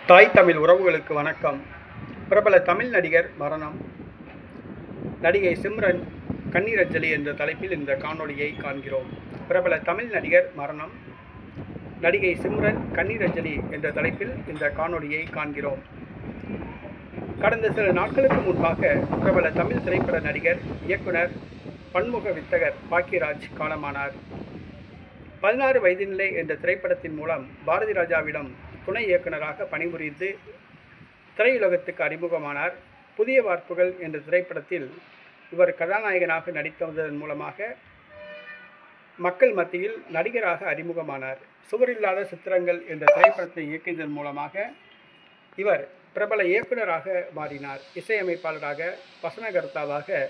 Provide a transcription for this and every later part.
தாய் தமிழ் உறவுகளுக்கு வணக்கம். பிரபல தமிழ் நடிகர் மரணம். நடிகை சிம்ரன் கண்ணீரஞ்சலி என்ற தலைப்பில் இந்த காணொளியை காண்கிறோம். பிரபல தமிழ் நடிகர் மரணம். நடிகை சிம்ரன் கண்ணீரஞ்சலி என்ற தலைப்பில் இந்த காணொளியை காண்கிறோம். கடந்த சில நாட்களுக்கு முன்பாக பிரபல தமிழ் திரைப்பட நடிகர், இயக்குனர், பன்முக வித்தகர் பாக்கியராஜ் காலமானார். 16 வயதினிலே என்ற திரைப்படத்தின் மூலம் பாரதி ராஜாவிடம் துணை இயக்குனராக பணிபுரிந்து திரையுலகத்துக்கு அறிமுகமானார். புதிய வார்ப்புகள் என்ற திரைப்படத்தில் இவர் கதாநாயகனாக நடித்ததன் மூலமாக மக்கள் மத்தியில் நடிகராக அறிமுகமானார். சுவரில்லாத சித்திரங்கள் என்ற திரைப்படத்தை இயக்கியதன் மூலமாக இவர் பிரபல இயக்குனராக மாறினார். இசையமைப்பாளராக, வசனகர்த்தாவாக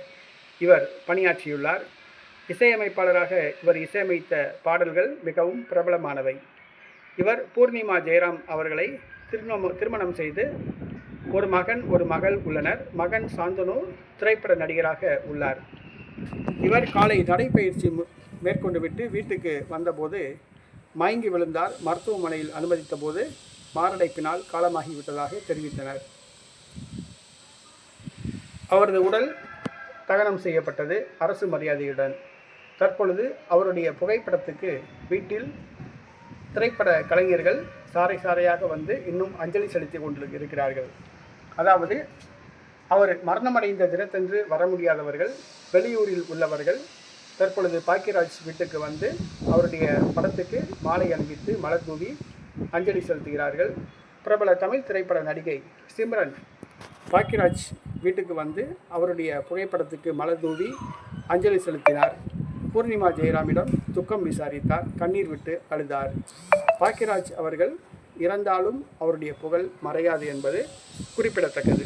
இவர் பணியாற்றியுள்ளார். இசையமைப்பாளராக இவர் இசையமைத்த பாடல்கள் மிகவும் பிரபலமானவை. இவர் பூர்ணிமா ஜெயராம் அவர்களை திருமணம் செய்து ஒரு மகன், ஒரு மகள் உள்ளனர். மகன் சாந்தனு திரைப்பட நடிகராக உள்ளார். இவர் காலை நடைப்பயிற்சி மேற்கொண்டு விட்டு வீட்டுக்கு வந்தபோது மயங்கி விழுந்தார். மருத்துவமனையில் அனுமதித்த போது மாரடைப்பினால் காலமாகிவிட்டதாக தெரிவித்தனர். அவரது உடல் தகனம் செய்யப்பட்டது அரசு மரியாதையுடன். தற்பொழுது அவருடைய புகைப்படத்துக்கு வீட்டில் திரைப்பட கலைஞர்கள் சாறை சாறையாக வந்து இன்னும் அஞ்சலி செலுத்தி கொண்டு இருக்கிறார்கள். அதாவது அவர் மரணமடைந்த தினத்தன்று வர முடியாதவர்கள், வெளியூரில் உள்ளவர்கள் தற்பொழுது பாக்கியராஜ் வீட்டுக்கு வந்து அவருடைய படத்துக்கு மாலை அணிவித்து மலர் தூவி அஞ்சலி செலுத்துகிறார்கள். பிரபல தமிழ் திரைப்பட நடிகை சிம்ரன் பாக்கியராஜ் வீட்டுக்கு வந்து அவருடைய புகைப்படத்துக்கு மலர் தூவி அஞ்சலி செலுத்தினார். பூர்ணிமா ஜெயராமிடம் துக்கம் விசாரித்தார். கண்ணீர் விட்டு அழுதார். பாக்கியராஜ் அவர்கள் இறந்தாலும் அவருடைய புகழ் மறையாது என்பது குறிப்பிடத்தக்கது.